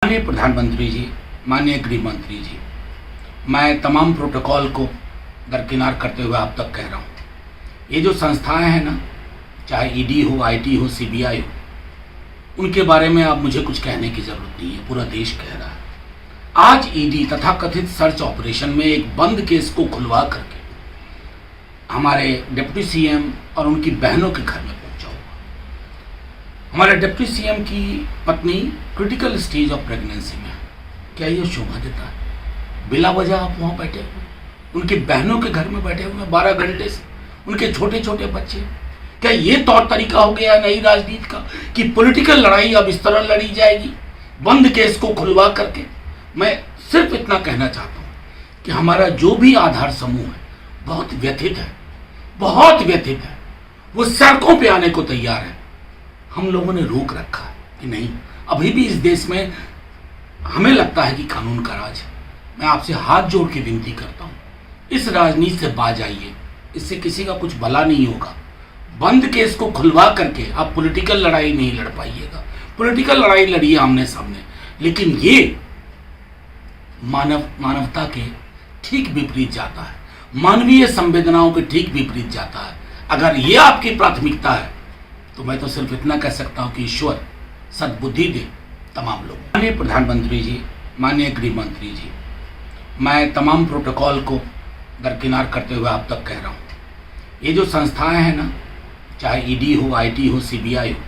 माननीय प्रधानमंत्री जी, माननीय गृह मंत्री जी, मैं तमाम प्रोटोकॉल को दरकिनार करते हुए आप तक कह रहा हूँ, ये जो संस्थाएं हैं ना, चाहे ईडी हो, आईटी हो, सीबीआई हो, उनके बारे में अब मुझे कुछ कहने की ज़रूरत नहीं है, पूरा देश कह रहा है। आज ईडी तथा कथित सर्च ऑपरेशन में एक बंद केस को खुलवा करके हमारे डिप्टी सीएम और उनकी बहनों के घर में पहुंचा हुआ। हमारे डिप्टी सीएम की पत्नी क्रिटिकल स्टेज ऑफ प्रेगनेंसी में। क्या ये शोभा देता है? बिला वजह आप वहाँ बैठे हुए, उनकी बहनों के घर में बैठे हुए 12 घंटे से, उनके छोटे छोटे बच्चे। क्या ये तौर तरीका हो गया नई राजनीति का कि पॉलिटिकल लड़ाई अब इस तरह लड़ी जाएगी बंद केस को खुलवा करके? मैं सिर्फ इतना कहना चाहता हूँ कि हमारा जो भी आधार समूह है बहुत व्यथित है, बहुत व्यथित है। वो सड़कों पे आने को तैयार है। हम लोगों ने रोक रखा है कि नहीं, अभी भी इस देश में हमें लगता है कि कानून का राज है। मैं आपसे हाथ जोड़ के विनती करता हूँ, इस राजनीति से बाज आइए, इससे किसी का कुछ भला नहीं होगा। बंद केस को खुलवा करके आप पॉलिटिकल लड़ाई नहीं लड़ पाइएगा। पॉलिटिकल लड़ाई लड़िए आमने सामने, लेकिन ये मानवता के ठीक विपरीत जाता है, मानवीय संवेदनाओं के ठीक विपरीत जाता है। अगर ये आपकी प्राथमिकता है तो मैं तो सिर्फ इतना कह सकता हूं कि ईश्वर सद्बुद्धि दे तमाम लोगों। माननीय प्रधानमंत्री जी, माननीय गृह मंत्री जी, मैं तमाम प्रोटोकॉल को दरकिनार करते हुए आप तक कह रहा हूँ, ये जो संस्थाएं हैं ना, चाहे ईडी हो, आईटी हो, सीबीआई हो,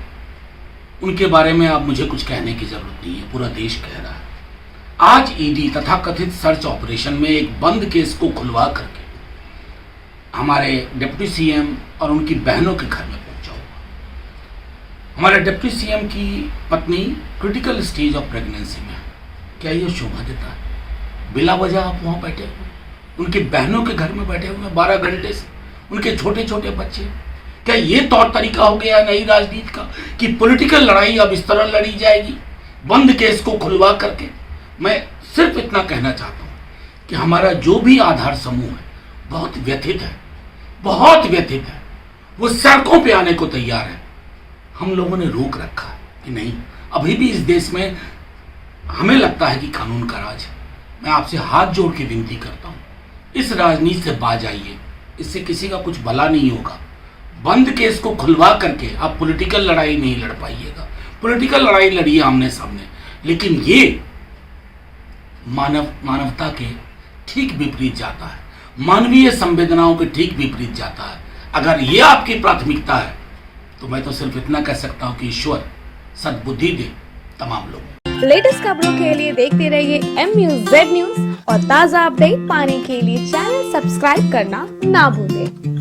उनके बारे में अब मुझे कुछ कहने की ज़रूरत नहीं है, पूरा देश कह रहा है। आज ईडी तथा कथित सर्च ऑपरेशन में एक बंद केस को खुलवा करके हमारे डिप्टी सीएम और उनकी बहनों के घर में पहुंचा हुआ। हमारे डिप्टी सीएम की पत्नी क्रिटिकल स्टेज ऑफ प्रेगनेंसी में। क्या ये शोभा देता है? बिला वजह आप वहाँ बैठे हुए, उनकी बहनों के घर में बैठे हुए 12 घंटे से, उनके छोटे छोटे बच्चे। क्या ये तौर तरीका हो गया नई राजनीति का कि पॉलिटिकल लड़ाई अब इस तरह लड़ी जाएगी बंद केस को खुलवा करके? मैं सिर्फ इतना कहना चाहता हूँ कि हमारा जो भी आधार समूह है बहुत व्यथित है, बहुत व्यथित है। वो सड़कों पे आने को तैयार है। हम लोगों ने रोक रखा है कि नहीं, अभी भी इस देश में हमें लगता है कि कानून का राज है। मैं आपसे हाथ जोड़ के विनती करता हूँ, इस राजनीति से बाज आइए, इससे किसी का कुछ भला नहीं होगा। बंद केस को खुलवा करके आप पॉलिटिकल लड़ाई नहीं लड़ पाइएगा। पॉलिटिकल लड़ाई लड़िए आमने सामने, लेकिन ये मानवता के ठीक विपरीत जाता है, मानवीय संवेदनाओं के ठीक विपरीत जाता है। अगर ये आपकी प्राथमिकता है तो मैं तो सिर्फ इतना कह सकता हूँ कि ईश्वर सद्बुद्धि दे तमाम लोगों। लेटेस्ट खबरों के लिए देखते रहिए MUZ न्यूज और ताज़ा अपडेट पाने के लिए चैनल सब्सक्राइब करना ना भूलें।